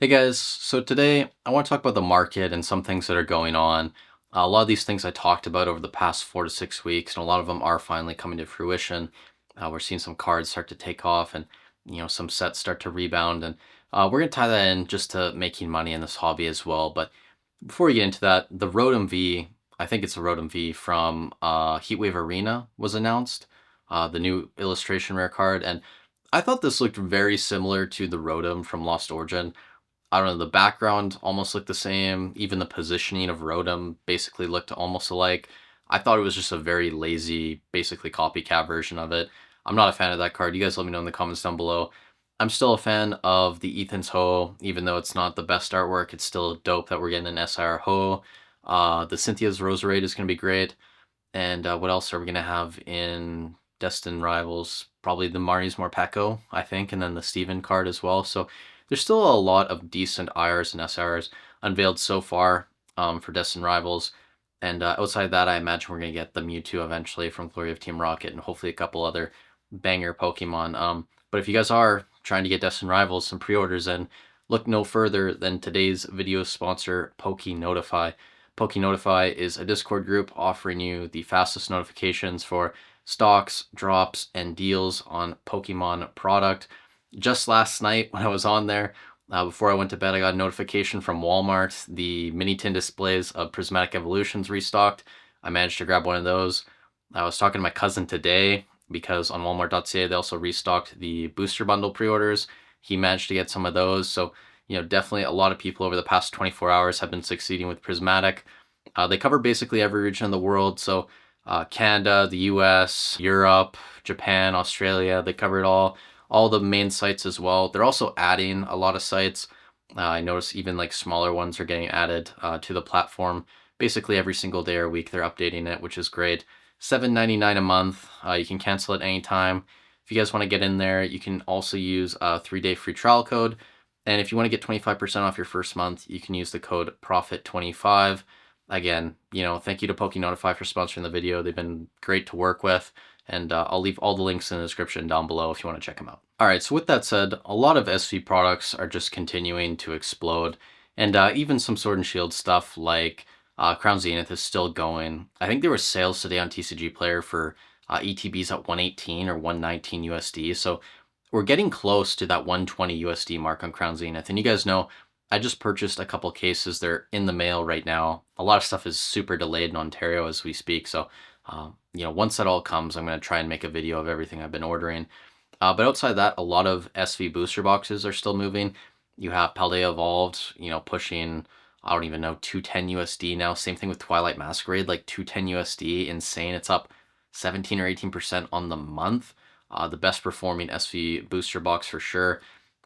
Hey guys, so today I want to talk about the market and some things that are going on. A lot of these things I talked about over the past 4 to 6 weeks, and a lot of them are finally coming to fruition. We're seeing some cards start to take off, and some sets start to rebound, and we're gonna tie that in just to making money in this hobby as well. But before we get into that, the Rotom V, I think it's a Rotom V from Heatwave Arena was announced, the new illustration rare card, and I thought this looked very similar to the Rotom from Lost Origin. I don't know, the background almost looked the same. Even the positioning of Rotom basically looked almost alike. I thought it was just a very lazy, basically copycat version of it. I'm not a fan of that card. You guys let me know in the comments down below. I'm still a fan of the Ethan's Ho, even though it's not the best artwork. It's still dope that we're getting an SIR Ho. The Cynthia's Roserade is going to be great. And what else are we going to have in Destined Rivals? Probably the Mari's Morpeko, I think, and then the Steven card as well. So there's still a lot of decent IRs and SRs unveiled so far for Destined Rivals. And outside of that, I imagine we're going to get the Mewtwo eventually from Glory of Team Rocket and hopefully a couple other banger Pokemon. But if you guys are trying to get Destined Rivals, some pre-orders in, look no further than today's video sponsor, Pokey Notify. Pokey Notify is a Discord group offering you the fastest notifications for stocks, drops, and deals on Pokemon product. Just last night when I was on there, before I went to bed, I got a notification from Walmart. The mini tin displays of Prismatic Evolutions restocked. I managed to grab one of those. I was talking to my cousin today because on Walmart.ca they also restocked the booster bundle pre-orders. He managed to get some of those. So, definitely a lot of people over the past 24 hours have been succeeding with Prismatic. They cover basically every region of the world. So Canada, the US, Europe, Japan, Australia, they cover it all the main sites as well. They're also adding a lot of sites. I notice even like smaller ones are getting added to the platform. Basically every single day or week they're updating it, which is great. $7.99 a month. You can cancel it anytime. If you guys want to get in there, you can also use a 3-day free trial code. And if you want to get 25% off your first month, you can use the code PROFIT25. Again, thank you to PokeNotify for sponsoring the video. They've been great to work with. And I'll leave all the links in the description down below if you want to check them out. All right, so with that said, a lot of SV products are just continuing to explode. And even some Sword and Shield stuff like Crown Zenith is still going. I think there were sales today on TCG Player for ETBs at 118 or 119 USD. So we're getting close to that 120 USD mark on Crown Zenith. And you guys know, I just purchased a couple cases. They're in the mail right now. A lot of stuff is super delayed in Ontario as we speak. So, once that all comes, I'm going to try and make a video of everything I've been ordering. But outside that, a lot of SV booster boxes are still moving. You have Paldea Evolved, pushing, I don't even know, 210 USD now. Same thing with Twilight Masquerade, like 210 USD. Insane. It's up 17 or 18% on the month. The best performing SV booster box for sure.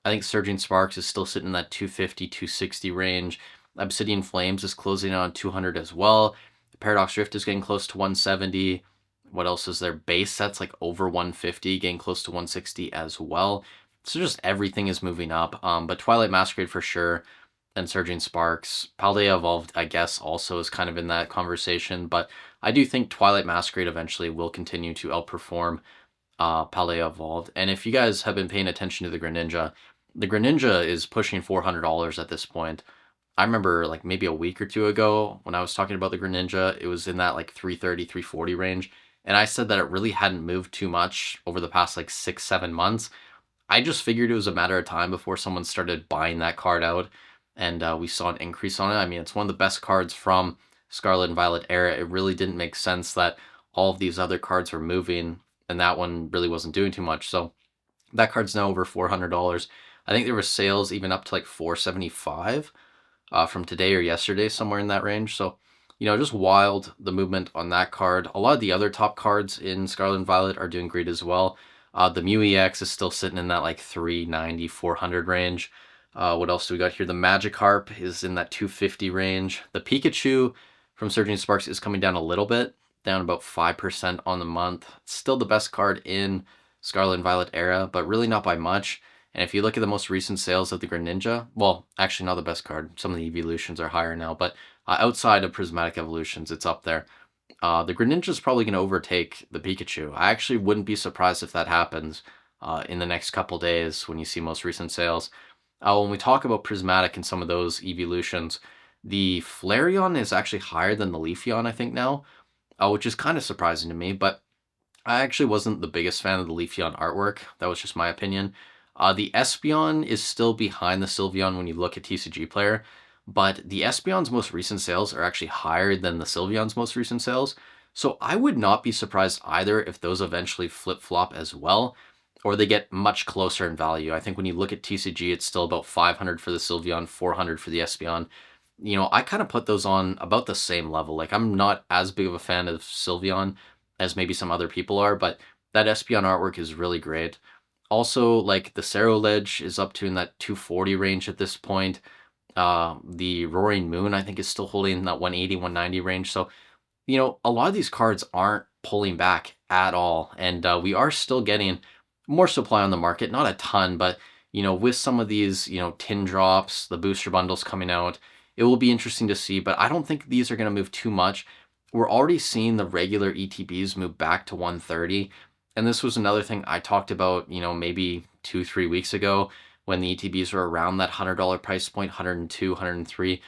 I think Surging Sparks is still sitting in that 250, 260 range. Obsidian Flames is closing in on 200 as well. Paradox Rift is getting close to 170. What else is there? Base sets like over 150, getting close to 160 as well. So just everything is moving up. But Twilight Masquerade for sure, and Surging Sparks. Paldea Evolved, I guess, also is kind of in that conversation. But I do think Twilight Masquerade eventually will continue to outperform Paldea Evolved. And if you guys have been paying attention to the Greninja is pushing $400 at this point. I remember like maybe a week or two ago when I was talking about the Greninja, it was in that like 330, 340 range. And I said that it really hadn't moved too much over the past like 6, 7 months. I just figured it was a matter of time before someone started buying that card out and we saw an increase on it. I mean, it's one of the best cards from Scarlet and Violet era. It really didn't make sense that all of these other cards were moving and that one really wasn't doing too much. So that card's now over $400. I think there were sales even up to like 475 from today or yesterday, somewhere in that range. So, just wild, the movement on that card. A lot of the other top cards in Scarlet and Violet are doing great as well. The Mew EX is still sitting in that like 390, 400 range. What else do we got here? The Magikarp is in that 250 range. The Pikachu from Surging Sparks is coming down a little bit, down about 5% on the month. It's still the best card in Scarlet and Violet era, but really not by much. And if you look at the most recent sales of the Greninja, well, actually not the best card. Some of the evolutions are higher now, but outside of Prismatic Evolutions, it's up there. The Greninja is probably going to overtake the Pikachu. I actually wouldn't be surprised if that happens in the next couple days when you see most recent sales. When we talk about prismatic and some of those evolutions, the Flareon is actually higher than the Leafeon, I think now, which is kind of surprising to me. But I actually wasn't the biggest fan of the Leafeon artwork. That was just my opinion. The Espeon is still behind the Sylveon when you look at TCG Player, but the Espeon's most recent sales are actually higher than the Sylveon's most recent sales. So I would not be surprised either if those eventually flip flop as well, or they get much closer in value. I think when you look at TCG, it's still about 500 for the Sylveon, 400 for the Espeon. I kind of put those on about the same level. Like I'm not as big of a fan of Sylveon as maybe some other people are, but that Espeon artwork is really great. Also, like the Ledge is up to in that 240 range at this point. The Roaring Moon, I think, is still holding in that 180, 190 range. So, a lot of these cards aren't pulling back at all. And we are still getting more supply on the market, not a ton, but, with some of these, tin drops, the booster bundles coming out, it will be interesting to see. But I don't think these are going to move too much. We're already seeing the regular ETBs move back to 130. And this was another thing I talked about, maybe 2, 3 weeks ago when the ETBs were around that $100 price point, 102, 103.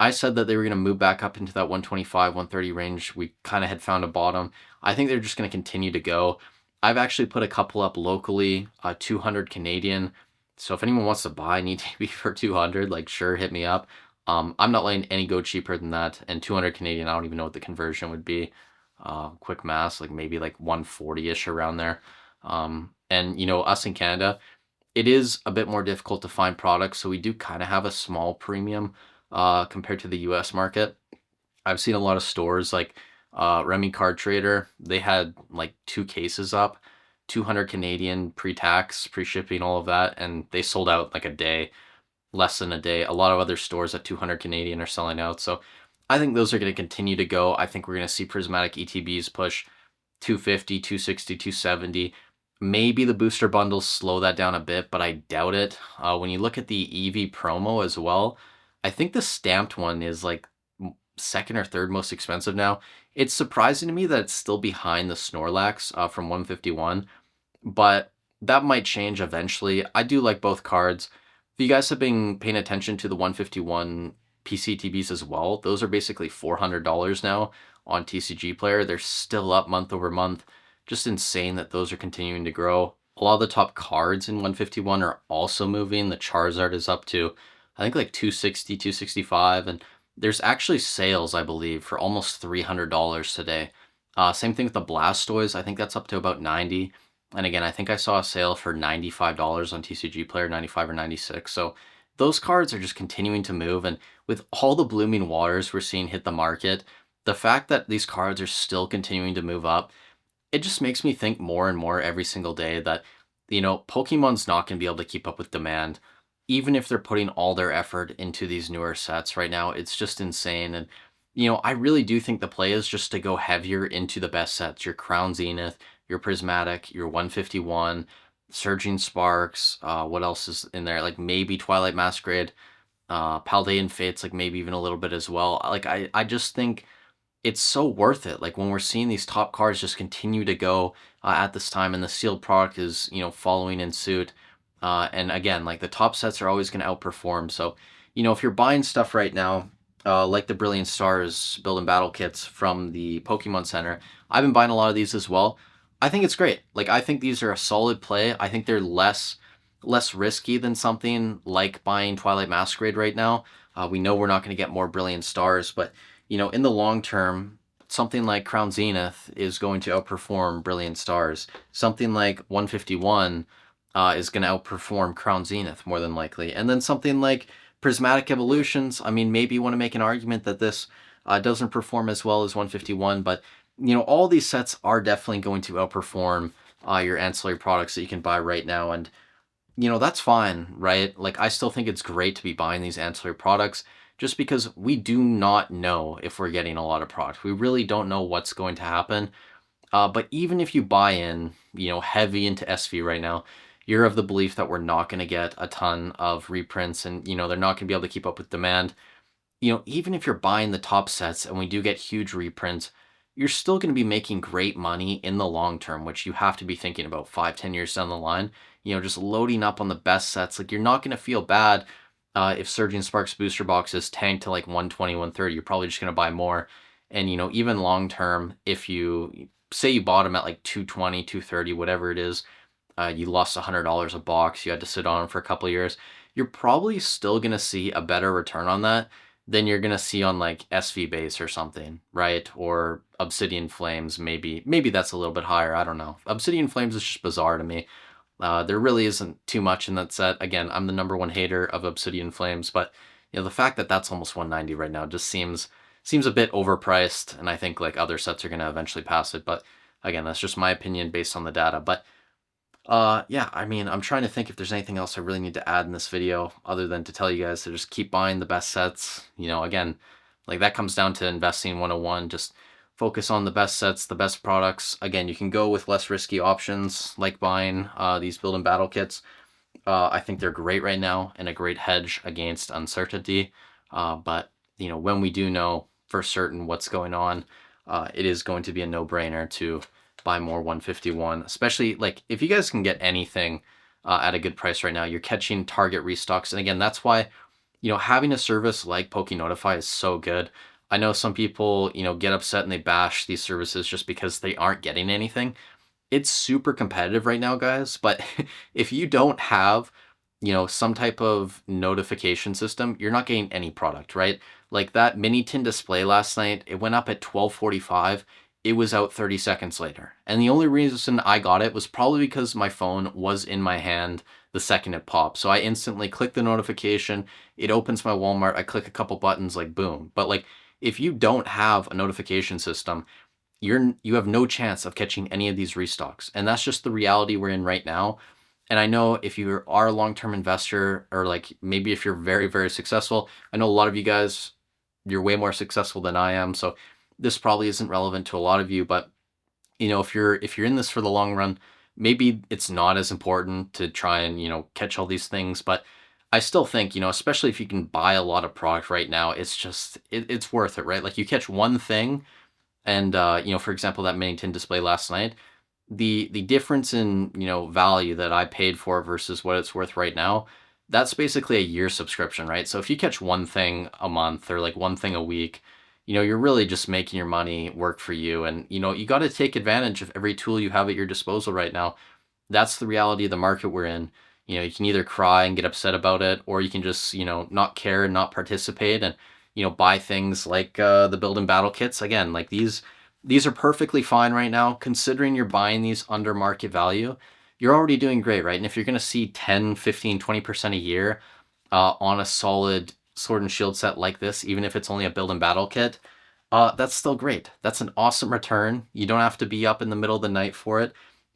I said that they were going to move back up into that 125, 130 range. We kind of had found a bottom. I think they're just going to continue to go. I've actually put a couple up locally, 200 Canadian. So if anyone wants to buy an ETB for 200, like sure, hit me up. I'm not letting any go cheaper than that. And 200 Canadian, I don't even know what the conversion would be. Quick math, like maybe like 140-ish around there. And us in Canada, it is a bit more difficult to find products, so we do kind of have a small premium compared to the US market. I've seen a lot of stores like Remy Card Trader, they had like 2 cases up, 200 Canadian pre-tax, pre-shipping, all of that, and they sold out like a day, less than a day. A lot of other stores at 200 Canadian are selling out. So I think those are going to continue to go. I think we're going to see prismatic ETBs push 250, 260, 270. Maybe the booster bundles slow that down a bit, but I doubt it. When you look at the EV promo as well, I think the stamped one is like second or third most expensive now. It's surprising to me that it's still behind the Snorlax from 151, but that might change eventually. I do like both cards. If you guys have been paying attention to the 151 PCTBs as well, those are basically $400 now on TCG Player. They're still up month over month. Just insane that those are continuing to grow. A lot of the top cards in 151 are also moving. The Charizard is up to, I think, like 260, 265. And there's actually sales, I believe, for almost $300 today. Same thing with the Blastoise. I think that's up to about 90. And again, I think I saw a sale for $95 on TCG Player, 95 or 96. So those cards are just continuing to move. And with all the blooming waters we're seeing hit the market, the fact that these cards are still continuing to move up, it just makes me think more and more every single day that, Pokemon's not going to be able to keep up with demand. Even if they're putting all their effort into these newer sets right now, it's just insane. And, I really do think the play is just to go heavier into the best sets. Your Crown Zenith, your Prismatic, your 151, Surging Sparks, what else is in there? Like maybe Twilight Masquerade, Paldean Fates, like maybe even a little bit as well. Like I just think it's so worth it. Like when we're seeing these top cards just continue to go at this time, and the sealed product is following in suit. And again, like the top sets are always going to outperform. So if you're buying stuff right now, like the Brilliant Stars build and battle kits from the Pokemon Center, I've been buying a lot of these as well. I think it's great. Like I think these are a solid play. I think they're less risky than something like buying Twilight Masquerade right now. We know we're not going to get more Brilliant Stars, but in the long term, something like Crown Zenith is going to outperform Brilliant Stars. Something like 151 is going to outperform Crown Zenith more than likely. And then something like Prismatic Evolutions, I mean, maybe you want to make an argument that this doesn't perform as well as 151, but all these sets are definitely going to outperform your ancillary products that you can buy right now. And that's fine, right? Like, I still think it's great to be buying these ancillary products just because we do not know if we're getting a lot of product. We really don't know what's going to happen. But even if you buy in, heavy into SV right now, you're of the belief that we're not going to get a ton of reprints and, they're not going to be able to keep up with demand. Even if you're buying the top sets and we do get huge reprints, you're still going to be making great money in the long term, which you have to be thinking about 5, 10 years down the line. just loading up on the best sets. Like, you're not going to feel bad if Surging Sparks booster boxes tank to like 120, 130. You're probably just going to buy more. And, even long term, if you say you bought them at like 220, 230, whatever it is, you lost $100 a box, you had to sit on them for a couple of years, you're probably still going to see a better return on that than you're going to see on like SV base or something, right? Or Obsidian Flames, maybe that's a little bit higher. I don't know. Obsidian Flames is just bizarre to me. There really isn't too much in that set. Again, I'm the number one hater of Obsidian Flames, but the fact that that's almost 190 right now just seems a bit overpriced, and I think like other sets are going to eventually pass it. But again, that's just my opinion based on the data. But yeah, I mean, I'm trying to think if there's anything else I really need to add in this video other than to tell you guys to just keep buying the best sets. Again, like that comes down to investing 101. Just focus on the best sets, the best products. Again, you can go with less risky options like buying these build and battle kits. I think they're great right now and a great hedge against uncertainty. But when we do know for certain what's going on, it is going to be a no-brainer to buy more 151, especially like if you guys can get anything at a good price right now, you're catching target restocks. And again, that's why having a service like Poke Notify is so good. I know some people get upset and they bash these services just because they aren't getting anything. It's super competitive right now, guys, but if you don't have some type of notification system, you're not getting any product, right? Like that mini tin display last night, it went up at 12:45. It was out 30 seconds later. And the only reason I got it was probably because my phone was in my hand the second it popped. So I instantly click the notification, it opens my Walmart, I click a couple buttons, like boom. But like if you don't have a notification system, you have no chance of catching any of these restocks. And that's just the reality we're in right now. And I know if you are a long-term investor, or like maybe if you're very, very successful, I know a lot of you guys, you're way more successful than I am. So this probably isn't relevant to a lot of you, but if you're in this for the long run, maybe it's not as important to try and catch all these things. But I still think especially if you can buy a lot of product right now, it's just it's worth it, right? Like you catch one thing, and for example, that mini tin display last night, the difference in value that I paid for versus what it's worth right now, that's basically a year subscription, right? So if you catch one thing a month or like one thing a week, you're really just making your money work for you. And you got to take advantage of every tool you have at your disposal right now. That's the reality of the market we're in. You can either cry and get upset about it, or you can just not care and not participate, and buy things like the build and battle kits. Again, like these are perfectly fine right now, considering you're buying these under market value. You're already doing great, right? And if you're going to see 10, 15, 20% a year on a solid sword and shield set like this, even if it's only a build and battle kit, that's still great. That's an awesome return. You don't have to be up in the middle of the night for it.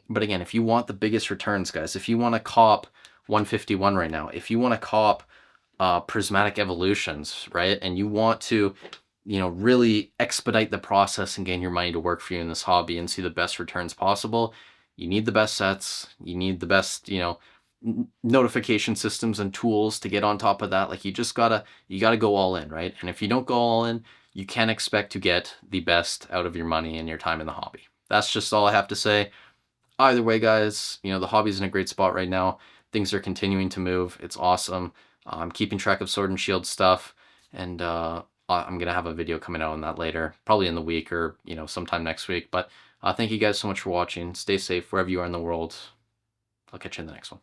But again, if you want the biggest returns, guys, if you want to cop 151 right now, if you want to cop prismatic evolutions, right? And you want to really expedite the process and gain your money to work for you in this hobby and see the best returns possible, you need the best sets, you need the best notification systems and tools to get on top of that. Like you gotta go all in, right? And if you don't go all in, you can't expect to get the best out of your money and your time in the hobby. That's just all I have to say. Either way, guys, the hobby's in a great spot right now. Things are continuing to move. It's awesome. I'm keeping track of Sword and Shield stuff, and I'm gonna have a video coming out on that later, probably in the week or sometime next week. But thank you guys so much for watching. Stay safe wherever you are in the world. I'll catch you in the next one.